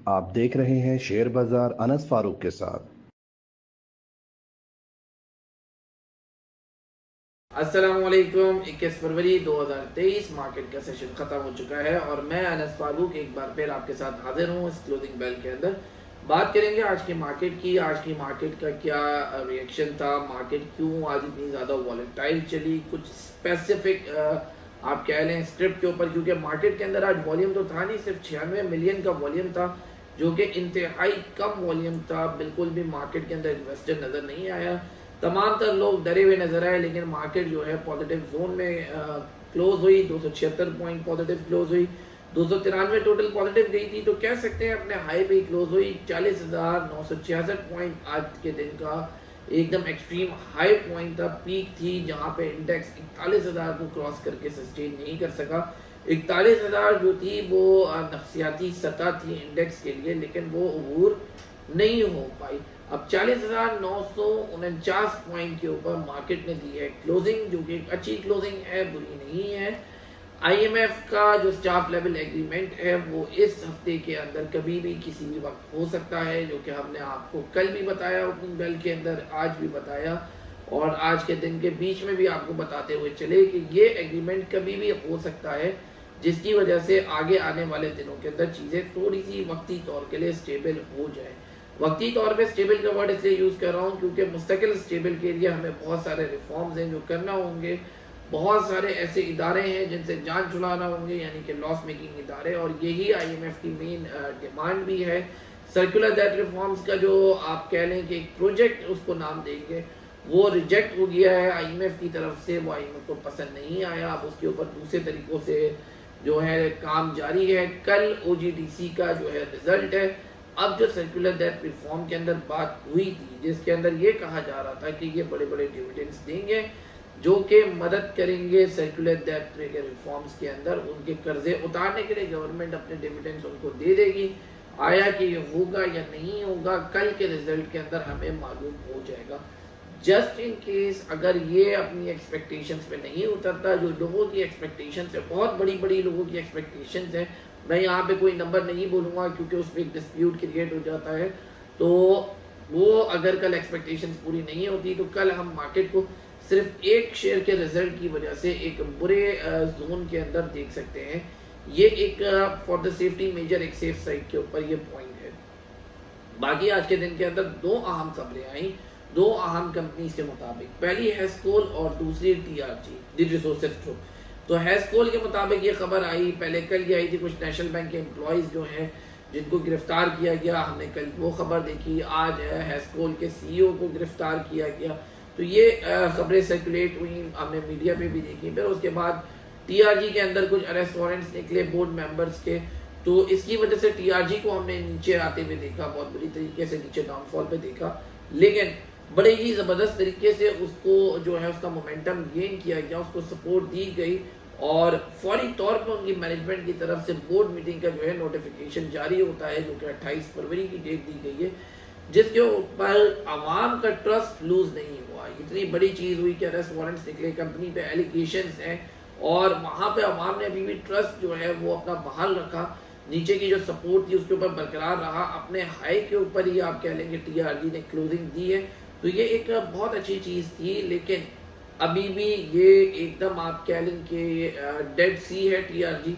आप देख रहे हैं शेयर बाजार अनस फारूक के साथ। अस्सलामुअलैकुम। 21 फरवरी 2023 मार्केट का सेशन ख़त्म हो चुका है और मैं अनस फारूक एक बार फिर आपके साथ हाजिर हूँ इस क्लोजिंग बेल के अंदर। बात करेंगे आज की मार्केट की। आज की मार्केट का क्या रिएक्शन था, मार्केट क्यों आज इतनी ज़्यादा वॉलेटाइल चली, कुछ स्पेसिफिक आप कह लें स्क्रिप्ट के ऊपर, क्योंकि मार्केट के अंदर आज वॉल्यूम तो था नहीं, सिर्फ 96 मिलियन का वॉल्यूम था जो कि इंतहाई कम वॉल्यूम था। बिल्कुल भी मार्केट के अंदर इन्वेस्टर नज़र नहीं आया, तमाम तर लोग डरे हुए नजर आए, लेकिन मार्केट जो है पॉजिटिव जोन में क्लोज हुई। 276 पॉइंट पॉजिटिव क्लोज हुई, 293 टोटल पॉजिटिव गई थी, तो कह सकते हैं अपने हाई पे क्लोज हुई। 40,966 पॉइंट आज के दिन का एकदम एक्सट्रीम हाई पॉइंट था, पीक थी जहां पे इंडेक्स 41,000 को क्रॉस करके सस्टेन नहीं कर सका। 41,000 जो थी वो नफसियाती सतह थी इंडेक्स के लिए, लेकिन वो अबूर नहीं हो पाई। अब 40,949 पॉइंट के ऊपर मार्केट ने दी है क्लोजिंग, जो कि एक अच्छी क्लोजिंग है, बुरी नहीं है। आईएमएफ का जो स्टाफ लेवल एग्रीमेंट है वो इस हफ्ते के अंदर कभी भी किसी भी वक्त हो सकता है, जो कि हमने आपको कल भी बताया ओपनिंग बेल के अंदर, आज भी बताया और आज के दिन के बीच में भी आपको बताते हुए चले कि ये एग्रीमेंट कभी भी हो सकता है, जिसकी वजह से आगे आने वाले दिनों के अंदर चीज़ें थोड़ी सी वक्ती तौर के लिए स्टेबल हो जाए। वक्ती तौर पे स्टेबल का वर्ड इसलिए यूज़ कर रहा हूँ क्योंकि मुस्तकिल स्टेबल के लिए हमें बहुत सारे रिफॉर्म्स हैं जो करना होंगे, बहुत सारे ऐसे इदारे हैं जिनसे जान छुड़ाना होंगे, यानी कि लॉस मेकिंग इदारे, और यही आईएमएफ की मेन डिमांड भी है। सर्कुलर डेट रिफॉर्म्स का जो आप कह लें कि एक प्रोजेक्ट उसको नाम देंगे, वो रिजेक्ट हो गया है आईएमएफ की तरफ से, वो आईएमएफ को पसंद नहीं आया। अब उसके ऊपर दूसरे तरीक़ों से जो है काम जारी है। कल ओजीडीसी का जो है रिजल्ट है। अब जो सर्कुलर डेट रिफॉर्म के अंदर बात हुई थी, जिसके अंदर ये कहा जा रहा था कि ये बड़े बड़े डिविडेंड्स देंगे जो कि मदद करेंगे सर्कुलर डेट रिफॉर्म्स के अंदर, उनके कर्जे उतारने के लिए गवर्नमेंट अपने डिविडेंड्स उनको दे देगी। आया कि ये होगा या नहीं होगा, कल के रिजल्ट के अंदर हमें मालूम हो जाएगा। जस्ट इन केस अगर ये अपनी एक्सपेक्टेशंस पे नहीं उतरता, जो लोगों की एक्सपेक्टेशंस है, बहुत बड़ी बड़ी लोगों की एक्सपेक्टेशंस है, मैं यहाँ पे कोई नंबर नहीं बोलूँगा क्योंकि उस पर एक डिस्प्यूट क्रिएट हो जाता है, तो वो अगर कल एक्सपेक्टेशंस पूरी नहीं होती तो कल हम मार्केट को सिर्फ एक शेयर के रिजल्ट की वजह से एक बुरे जोन के अंदर देख सकते हैं। ये एक फॉर द सेफ्टी मेजर एक सेफ साइड के ऊपर ये पॉइंट है। बाकी आज के दिन के अंदर दो अहम खबरें आई, दो अहम कंपनीज के मुताबिक। पहली हेस्कोल और दूसरी टीआरजी दी रिसोर्सेज ग्रुप। तो हेस्कोल के मुताबिक ये खबर आई, पहले कल ये आई थी, कुछ नेशनल बैंक के एम्प्लॉयज़ जो हैं जिनको गिरफ्तार किया गया, हमने कल वो खबर देखी। आज हेस्कोल के सीईओ को गिरफ्तार किया गया, तो ये खबरें सर्कुलेट हुई, हमने मीडिया पे भी देखी। फिर उसके बाद टीआरजी के अंदर कुछ अरेस्ट वारंट्स निकले बोर्ड मेंबर्स के, तो इसकी वजह से टीआरजी को हमने नीचे आते हुए देखा, बहुत बुरी तरीके से नीचे डाउनफॉल पे देखा, लेकिन बड़े ही ज़बरदस्त तरीके से उसको जो है उसका मोमेंटम गेन किया गया, उसको सपोर्ट दी गई और फौरी तौर पर उनकी मैनेजमेंट की तरफ से बोर्ड मीटिंग का जो है नोटिफिकेशन जारी होता है, जो कि 28 फरवरी की डेट दी गई है, जिसके ऊपर आवाम का ट्रस्ट लूज नहीं हुआ। इतनी बड़ी चीज़ हुई कि अरेस्ट वारंट्स निकले, कंपनी पे एलिगेशंस हैं और वहाँ पे आवाम ने अभी भी ट्रस्ट जो है वो अपना बहाल रखा, नीचे की जो सपोर्ट थी उसके ऊपर बरकरार रहा, अपने हाई के ऊपर ही आप कह लेंगे टीआरजी ने क्लोजिंग दी है, तो ये एक बहुत अच्छी चीज़ थी। लेकिन अभी भी ये एकदम आप कह लें कि डेड सी है टीआरजी,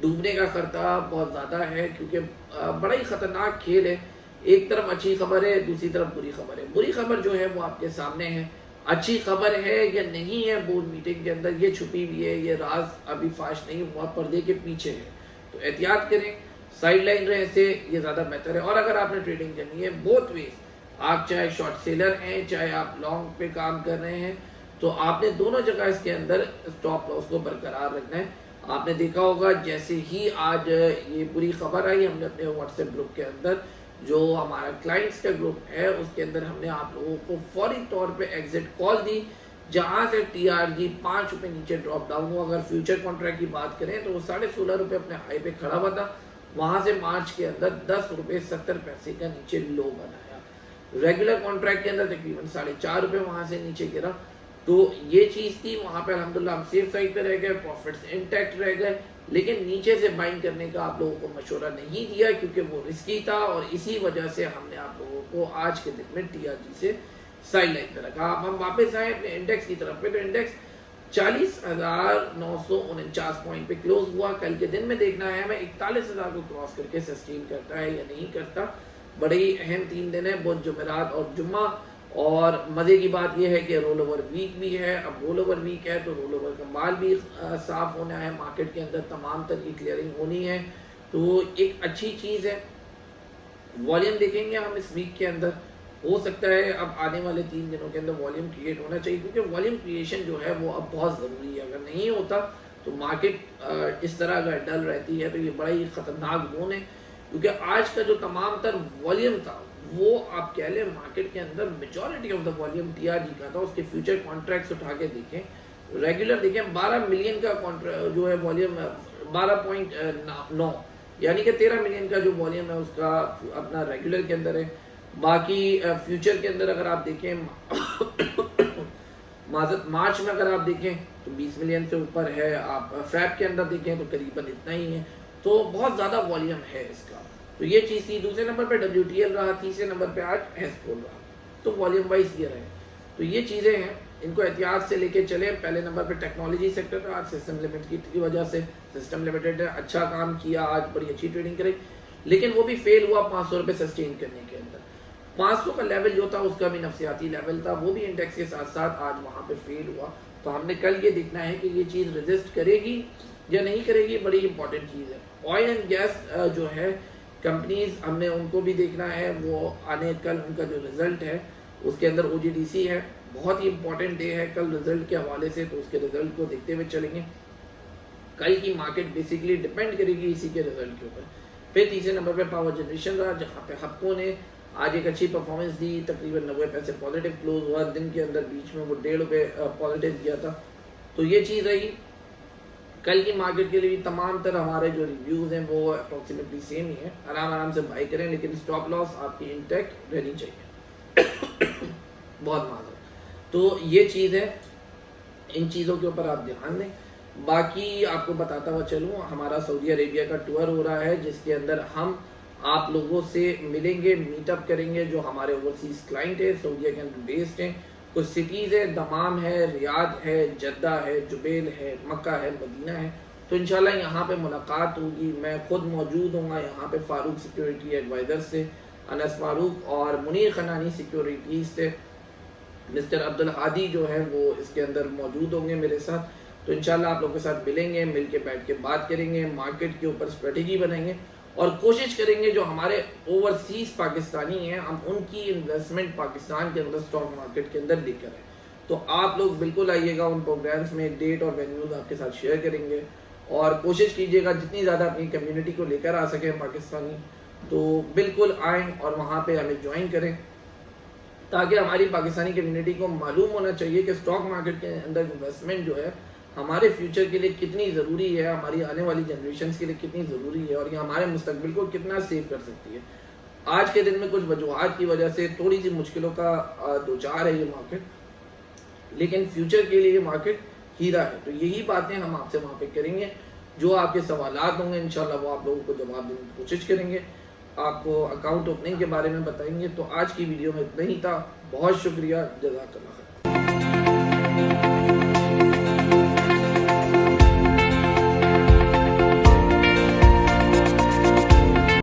डूबने का खतरा बहुत ज़्यादा है, क्योंकि बड़ा ही ख़तरनाक खेल है। एक तरफ अच्छी खबर है, दूसरी तरफ बुरी खबर है। बुरी खबर जो है वो आपके सामने है, अच्छी खबर है या नहीं है बोर्ड मीटिंग के अंदर ये छुपी हुई है, ये राज अभी फाश नहीं हुआ, पर्दे के पीछे है, तो एहतियात करें, साइड लाइन रहे से ये ज़्यादा बेहतर है। और अगर आपने ट्रेडिंग करनी है बोथ वेज, आप चाहे शॉर्ट सेलर हैं चाहे आप लॉन्ग पे काम कर रहे हैं, तो आपने दोनों जगह इसके अंदर स्टॉप लॉस को बरकरार रखना है। आपने देखा होगा जैसे ही आज ये बुरी खबर आई, हमने अपने व्हाट्सएप ग्रुप के अंदर, जो हमारा क्लाइंट्स का ग्रुप है, उसके अंदर हमने आप लोगों को फौरी तौर पे एग्जिट कॉल दी, जहां से टीआरजी 5 रुपये नीचे ड्रॉप डाउन हुआ। अगर फ्यूचर कॉन्ट्रैक्ट की बात करें तो वो 16.5 अपने हाई पे खड़ा हुआ था, वहां से मार्च के अंदर 10 रुपये 70 पैसे का नीचे लो बनाया। रेगुलर कॉन्ट्रैक्ट के अंदर तकरीबन 4.5 रुपये वहां से नीचे गिरा, तो ये चीज़ थी। वहां पे अल्हम्दुलिल्लाह हम सेफ साइड पे रह गए, प्रॉफिट्स इंटैक्ट रह गए, लेकिन नीचे से बाइंग करने का आप लोगों को मशवरा नहीं दिया क्योंकि वो रिस्की था और इसी वजह से हमने आप लोगों को आज के दिन में TRG से साइड लाइन पे रखा। अब हम वापस आए अपने इंडेक्स की तरफ पे, तो इंडेक्स 40,949 पॉइंट पे क्लोज हुआ। कल के दिन में देखना है हमें 41,000 को क्रॉस करके सस्टेन करता है या नहीं करता। बड़े ही अहम 3 दिन है, बुध, जुमेरात और जुम्मा। और मजे की बात यह है कि रोल ओवर वीक भी है। अब रोल ओवर वीक है तो रोल ओवर का माल भी साफ होना है, मार्केट के अंदर तमाम तरह की क्लियरिंग होनी है, तो एक अच्छी चीज़ है। वॉल्यूम देखेंगे हम इस वीक के अंदर, हो सकता है अब आने वाले 3 दिनों के अंदर वॉल्यूम क्रिएट होना चाहिए क्योंकि वॉल्यूम क्रिएशन जो है वो अब बहुत ज़रूरी है। अगर नहीं होता तो मार्केट इस तरह अगर डल रहती है तो ये बड़ा ही ख़तरनाक जोन है, क्योंकि आज का जो तमाम तर वॉल्यूम था वो आप कह लें मार्केट के अंदर majority of the volume TRG का था। उसके फ्यूचर कॉन्ट्रैक्ट्स उठा के देखें, रेगुलर देखें, 12 मिलियन का कॉन्ट्रैक्ट जो है वॉल्यूम 12.9 यानी कि 13 मिलियन का जो वॉल्यूम है उसका अपना रेगुलर के अंदर है। बाकी फ्यूचर के अंदर अगर आप देखें मार्च में अगर आप देखें तो 20 मिलियन से ऊपर है, आप फैब के अंदर देखें तो करीबन इतना ही है, तो बहुत ज़्यादा वॉल्यूम है इसका। तो ये चीज़ थी। दूसरे नंबर पे WTL रहा, तीसरे नंबर पे आज हेस्कोल रहा, तो वॉल्यूम वाइज ये रहे। तो ये चीज़ें हैं, इनको एहतियात से लेके चले। पहले नंबर पे टेक्नोलॉजी सेक्टर था, आज सिस्टम लिमिटेड की वजह से सिस्टम लिमिटेड ने अच्छा काम किया, आज बड़ी अच्छी ट्रेडिंग करी, लेकिन वो भी फेल हुआ 500 रुपये सस्टेन करने के अंदर। 500 का लेवल जो था उसका भी नफसियाती लेवल था, वो भी इंडेक्स के साथ साथ आज वहाँ पे फेल हुआ। तो हमने कल ये देखना है कि ये चीज़ रेजिस्ट करेगी या नहीं करेगी, बड़ी इंपॉर्टेंट चीज़ है। ऑयल एंड गैस जो है कंपनीज, हमने उनको भी देखना है, वो आने कल उनका जो रिजल्ट है उसके अंदर OGDC है, बहुत ही इंपॉर्टेंट डे है कल रिजल्ट के हवाले से, तो उसके रिजल्ट को देखते हुए चलेंगे। कल की मार्केट बेसिकली डिपेंड करेगी इसी के रिजल्ट के ऊपर। फिर तीसरे नंबर पे पावर जनरेशन रहा, जहाँ पे हपको ने आज एक अच्छी परफॉर्मेंस दी, तकरीबन 90 पैसे पॉजिटिव क्लोज हुआ, दिन के अंदर बीच में वो 1.5 रुपये पॉजिटिव किया था। तो ये चीज़ रही कल की मार्केट के लिए। तमाम तरह हमारे जो रिव्यूज़ हैं वो अप्रॉक्सीमेटली सेम ही है, आराम से बाई करें, लेकिन स्टॉप लॉस आपकी इंटैक्ट रहनी चाहिए। बहुत माजूर। तो ये चीज़ है, इन चीज़ों के ऊपर आप ध्यान दें। बाकी आपको बताता हुआ चलूँ, हमारा सऊदी अरेबिया का टूर हो रहा है, जिसके अंदर हम आप लोगों से मिलेंगे, मीटअप करेंगे जो हमारे ओवरसीज क्लाइंट है, सऊदीया के अंदर बेस्ड हैं। कुछ सिटीज़ है, दमाम है, रियाद है, जद्दा है, जुबैल है, मक्का है, मदीना है। तो इंशाल्लाह यहाँ पे मुलाकात होगी, मैं खुद मौजूद होऊंगा यहाँ पे। फारूक सिक्योरिटी एडवाइज़र से अनस फारूक और मुनीर खनानी सिक्योरिटीज़ से मिस्टर अब्दुल हादी जो है वो इसके अंदर मौजूद होंगे मेरे साथ। तो इंशाल्लाह आप लोगों के साथ मिलेंगे, मिल के बैठ के बात करेंगे, मार्केट के ऊपर स्ट्रेटेजी बनाएंगे और कोशिश करेंगे जो हमारे ओवरसीज पाकिस्तानी हैं हम उनकी इन्वेस्टमेंट पाकिस्तान के अंदर स्टॉक मार्केट के अंदर लेकर आए। तो आप लोग बिल्कुल आइएगा, उन प्रोग्राम्स में डेट और वेन्यूज आपके साथ शेयर करेंगे और कोशिश कीजिएगा जितनी ज़्यादा अपनी कम्युनिटी को लेकर आ सकें पाकिस्तानी, तो बिल्कुल आएँ और वहाँ पर हमें ज्वाइन करें, ताकि हमारी पाकिस्तानी कम्युनिटी को मालूम होना चाहिए कि स्टॉक मार्केट के अंदर इन्वेस्टमेंट जो है हमारे फ्यूचर के लिए कितनी ज़रूरी है, हमारी आने वाली जनरेशन के लिए कितनी ज़रूरी है और ये हमारे मुस्तकबिल को कितना सेव कर सकती है। आज के दिन में कुछ वजूहात की वजह से थोड़ी सी मुश्किलों का दो चार है ये मार्केट, लेकिन फ्यूचर के लिए ये मार्केट हीरा है। तो यही बातें हम आपसे वहाँ पे करेंगे, जो आपके सवालात होंगे इंशाल्लाह वो आप लोगों को जवाब देने की कोशिश करेंगे, आपको अकाउंट ओपनिंग के बारे में बताएंगे। तो आज की वीडियो में इतना ही था, बहुत शुक्रिया, जज़ाकल्लाह खैर।